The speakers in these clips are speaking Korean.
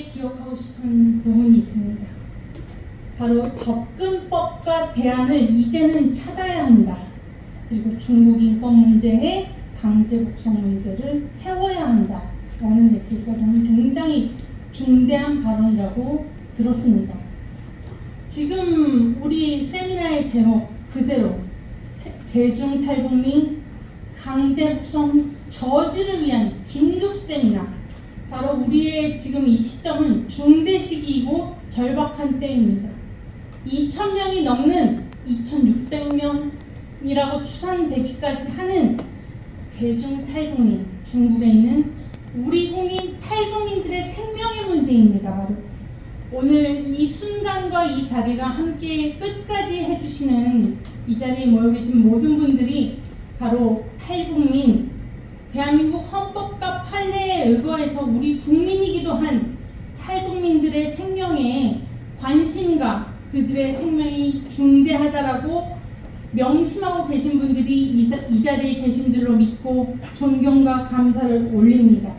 기억하고 싶은 부분이 있습니다. 바로 접근법과 대안을 이제는 찾아야 한다. 그리고 중국 인권 문제에 강제 북송 문제를 해워야 한다. 라는 메시지가 저는 굉장히 중대한 발언이라고 들었습니다. 지금 우리 세미나의 제목 그대로 제중 탈북민 강제 북송 저지를 위한 긴급 세미나, 바로 우리의 지금 이 시점은 중대 시기이고 절박한 때입니다. 2,000명이 넘는 2,600명이라고 추산되기까지 하는 제중 탈북민, 중국에 있는 우리 국민 탈북민들의 생명의 문제입니다. 바로 오늘 이 순간과 이 자리를 함께 끝까지 해주시는 이 자리에 모여 계신 모든 분들이 바로 탈북민, 대한민국 헌법과 판례에 의거해서 우리 국민이기도 한 탈북민들의 생명에 관심과 그들의 생명이 중대하다라고 명심하고 계신 분들이 이 자리에 계신 줄로 믿고 존경과 감사를 올립니다.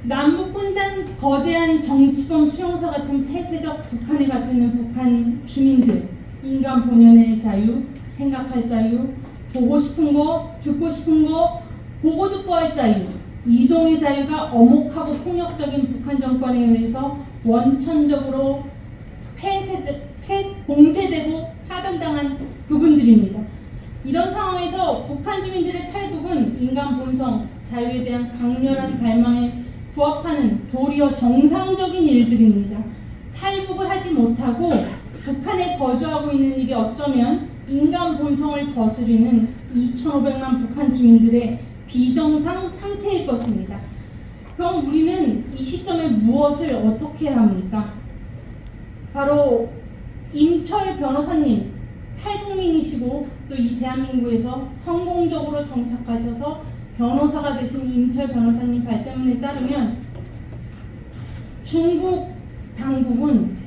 남북분단 거대한 정치범 수용소 같은 폐쇄적 북한에 갇혀 있는 북한 주민들, 인간 본연의 자유, 생각할 자유, 보고 싶은 거, 듣고 싶은 거 보고 듣고 할 자유, 이동의 자유가 엄혹하고 폭력적인 북한 정권에 의해서 원천적으로 봉쇄되고 차단당한 그분들입니다. 이런 상황에서 북한 주민들의 탈북은 인간 본성, 자유에 대한 강렬한 갈망에 부합하는 도리어 정상적인 일들입니다. 탈북을 하지 못하고 북한에 거주하고 있는 일이 어쩌면 인간 본성을 거스르는 2,500만 북한 주민들의 비정상 상태일 것입니다. 그럼 우리는 이 시점에 무엇을 어떻게 해야 합니까? 바로 임철 변호사님, 탈북민이시고 또 이 대한민국에서 성공적으로 정착하셔서 변호사가 되신 임철 변호사님 발제문에 따르면 중국 당국은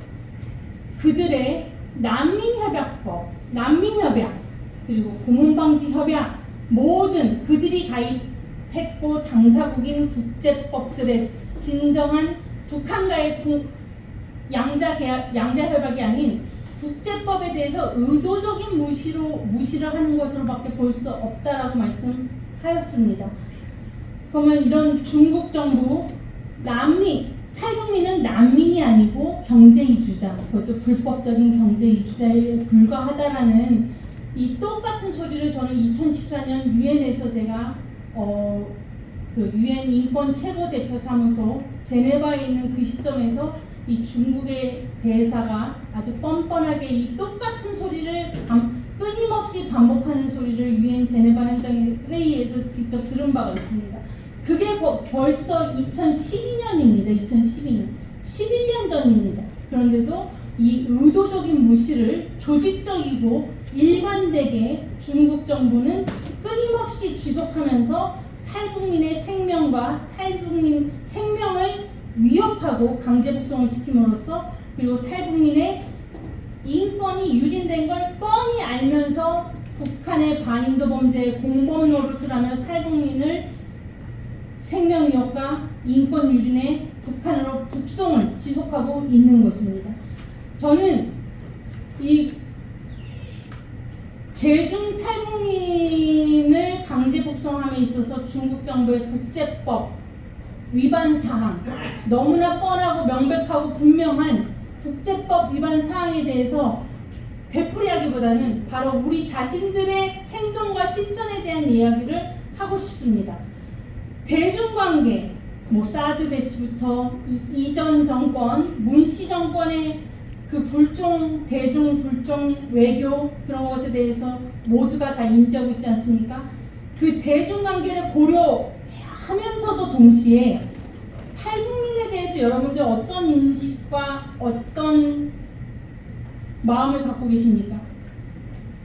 그들의 난민협약법, 난민협약, 그리고 고문방지협약, 모든 그들이 가입했고 당사국인 국제법들의 진정한 북한과의 양자협약이 아닌 국제법에 대해서 의도적인 무시를 하는 것으로밖에 볼 수 없다라고 말씀하였습니다. 그러면 이런 중국 정부 탈북민은 난민이 아니고 경제 이주자, 그것도 불법적인 경제 이주자에 불과하다라는 이 똑같은 소리를 저는 2014년 유엔에서 제가 유엔 인권 최고 대표 사무소 제네바에 있는 그 시점에서 이 중국의 대사가 아주 뻔뻔하게 이 똑같은 소리를 끊임없이 반복하는 소리를 유엔 제네바 현장 회의에서 직접 들은 바가 있습니다. 그게 벌써 2012년입니다. 2012년. 11년 전입니다. 그런데도 이 의도적인 무시를 조직적이고 일관되게 중국 정부는 끊임없이 지속하면서 탈북민의 생명과 탈북민 생명을 위협하고 강제 북송을 시킴으로써, 그리고 탈북민의 인권이 유린된 걸 뻔히 알면서 북한의 반인도 범죄의 공범 노릇을 하며 탈북민을 생명 위협과 인권 유린의 북한으로 북송을 지속하고 있는 것입니다. 저는 이 제중 탈북민을 강제 북송함에 있어서 중국 정부의 국제법 위반 사항, 너무나 뻔하고 명백하고 분명한 국제법 위반 사항에 대해서 되풀이하기보다는 바로 우리 자신들의 행동과 실천에 대한 이야기를 하고 싶습니다. 대중관계, 사드 배치부터 이전 정권, 문씨 정권의 그 대중 불종 외교, 그런 것에 대해서 모두가 다 인지하고 있지 않습니까? 그 대중관계를 고려하면서도 동시에 탈북민에 대해서 여러분들 어떤 인식과 어떤 마음을 갖고 계십니까?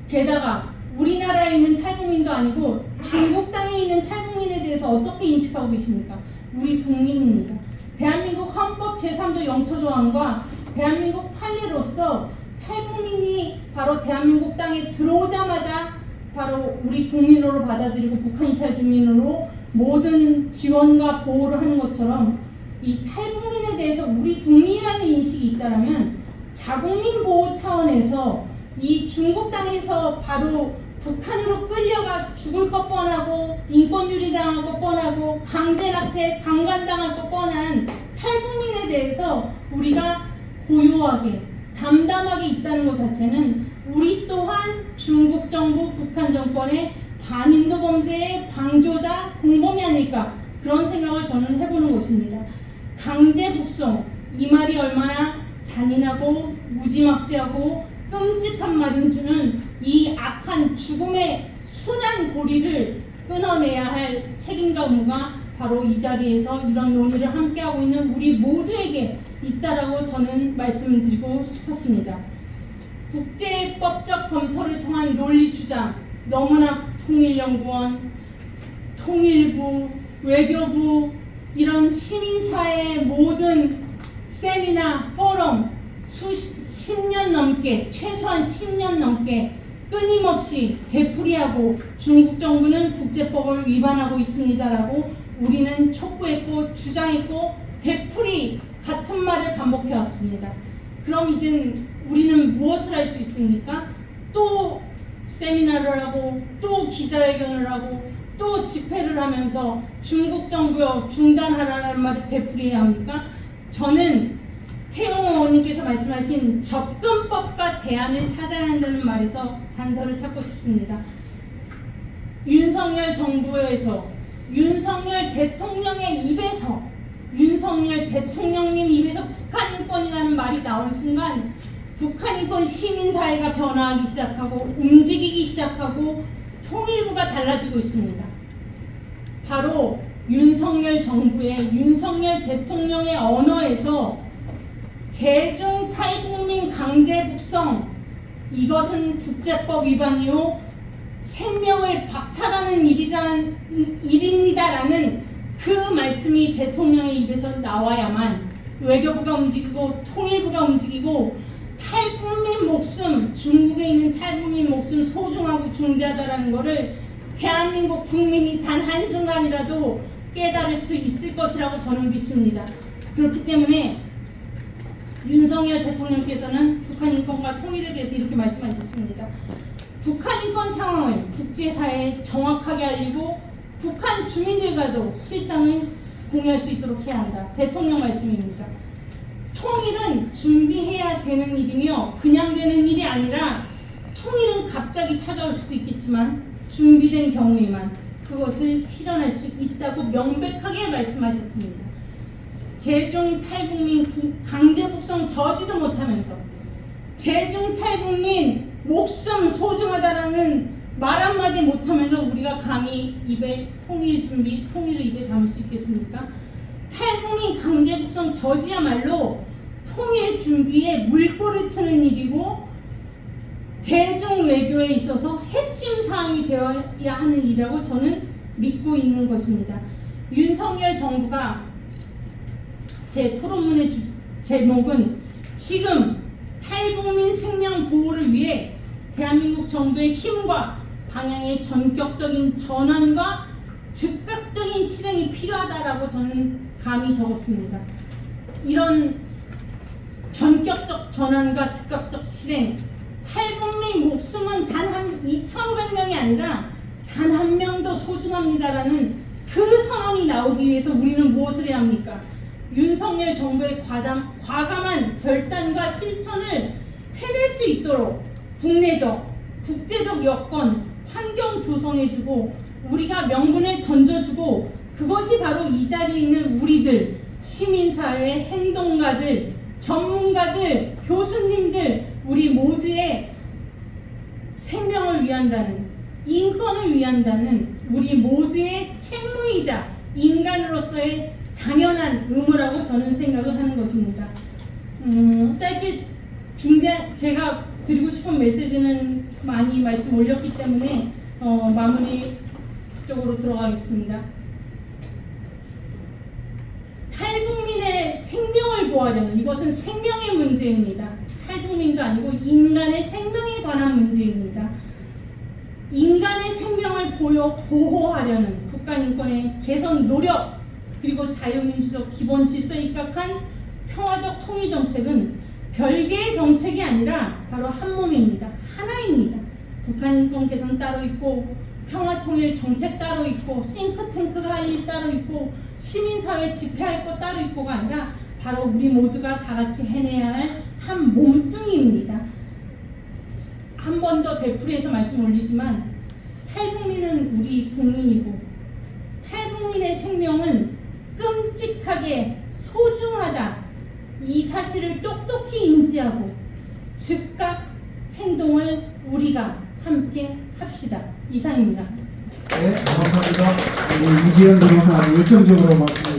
게다가 우리나라에 있는 탈북민도 아니고 중국 땅에 있는 탈북민에 대해서 어떻게 인식하고 계십니까? 우리 국민입니다. 대한민국 헌법 제3조 영토 조항과 대한민국 판례로서 탈북민이 바로 대한민국 땅에 들어오자마자 바로 우리 국민으로 받아들이고 북한 이탈 주민으로 모든 지원과 보호를 하는 것처럼 이 탈북민에 대해서 우리 국민이라는 인식이 있다면 자국민 보호 차원에서 이 중국 땅에서 바로 북한으로 끌려가 죽을 것 뻔하고 인권유리 당할 것 뻔하고 강제납태 강간당할 것 뻔한 탈북민에 대해서 우리가 고요하게 담담하게 있다는 것 자체는 우리 또한 중국 정부 북한 정권의 반인도 범죄의 방조자 공범이 아닐까, 그런 생각을 저는 해보는 것입니다. 강제 북송, 이 말이 얼마나 잔인하고 무지막지하고 끔찍한 말인 줄은 이 악한 죽음의 순한 고리를 끊어내야 할 책임과 의무가 바로 이 자리에서 이런 논의를 함께하고 있는 우리 모두에게 있다라고 저는 말씀드리고 싶었습니다. 국제법적 검토를 통한 논리 주장, 너무나 통일연구원, 통일부, 외교부, 이런 시민사회의 모든 세미나, 포럼 10년 넘게, 최소한 10년 넘게 끊임없이 되풀이하고 중국 정부는 국제법을 위반하고 있습니다라고 우리는 촉구했고 주장했고 되풀이 같은 말을 반복해왔습니다. 그럼 이젠 우리는 무엇을 할 수 있습니까? 또 세미나를 하고 또 기자회견을 하고 또 집회를 하면서 중국 정부여 중단하라는 말을 되풀이해야 합니까? 저는 태영 의원님께서 말씀하신 접근법과 대안을 찾아야 한다는 말에서 단서를 찾고 싶습니다. 윤석열 정부에서, 윤석열 대통령의 입에서, 윤석열 대통령님 입에서 북한 인권이라는 말이 나온 순간 북한 인권 시민사회가 변화하기 시작하고 움직이기 시작하고 통일부가 달라지고 있습니다. 바로 윤석열 정부의, 윤석열 대통령의 언어에서 재중 탈북민 강제 북송, 이것은 국제법 위반이요 생명을 박탈하는 일입니다라는 그 말씀이 대통령의 입에서 나와야만 외교부가 움직이고 통일부가 움직이고 탈북민 목숨, 중국에 있는 탈북민 목숨 소중하고 중대하다라는 것을 대한민국 국민이 단 한순간이라도 깨달을 수 있을 것이라고 저는 믿습니다. 그렇기 때문에 윤석열 대통령께서는 북한 인권과 통일에 대해서 이렇게 말씀하셨습니다. 북한 인권 상황을 국제사회에 정확하게 알리고 북한 주민들과도 실상을 공유할 수 있도록 해야 한다. 대통령 말씀입니다. 통일은 준비해야 되는 일이며 그냥 되는 일이 아니라 통일은 갑자기 찾아올 수도 있겠지만 준비된 경우에만 그것을 실현할 수 있다고 명백하게 말씀하셨습니다. 재중 탈북민 강제 북송 저지도 못하면서 재중 탈북민 목숨 소중하다라는 말 한마디 못하면서 우리가 감히 입에 통일 준비, 통일을 입에 담을 수 있겠습니까? 탈북민 강제 북송 저지야말로 통일 준비에 물꼬를 트는 일이고 대중 외교에 있어서 핵심 사항이 되어야 하는 일이라고 저는 믿고 있는 것입니다. 윤석열 정부가, 제 토론문의 제목은 지금 탈북민 생명 보호를 위해 대한민국 정부의 힘과 방향의 전격적인 전환과 즉각적인 실행이 필요하다라고 저는 감히 적었습니다. 이런 전격적 전환과 즉각적 실행, 탈북민 목숨은 단 한 2,500명이 아니라 단 한 명도 소중합니다라는 그 선언이 나오기 위해서 우리는 무엇을 해야 합니까? 윤석열 정부의 과감한 결단과 실천을 해낼 수 있도록 국내적, 국제적 여건, 환경 조성해주고 우리가 명분을 던져주고 그것이 바로 이 자리에 있는 우리들, 시민사회 행동가들, 전문가들, 교수님들, 우리 모두의 생명을 위한다는, 인권을 위한다는 우리 모두의 책무이자 인간으로서의 당연한 의무라고 저는 생각을 하는 것입니다. 짧게 제가 드리고 싶은 메시지는 많이 말씀 올렸기 때문에 마무리 쪽으로 들어가겠습니다. 탈북민의 생명을 보호하려는, 이것은 생명의 문제입니다. 탈북민도 아니고 인간의 생명에 관한 문제입니다. 인간의 생명을 보호하려는 북한 인권의 개선 노력, 그리고 자유민주적 기본 질서에 입각한 평화적 통일 정책은 별개의 정책이 아니라 바로 한 몸입니다. 하나입니다. 북한 인권 개선 따로 있고 평화 통일 정책 따로 있고 싱크탱크가 할 일 따로 있고 시민사회 집회할 것 따로 있고가 아니라 바로 우리 모두가 다 같이 해내야 할 한 몸뚱이입니다. 한 번 더 되풀이해서 말씀 올리지만 탈북민은 우리 국민이고 탈북민의 생명은 끔찍하게 소중하다. 이 사실을 똑똑히 인지하고 즉각 행동을 우리가 함께 합시다. 이상입니다. 네, 감사합니다. 이지연 변호사 열정적으로 말씀해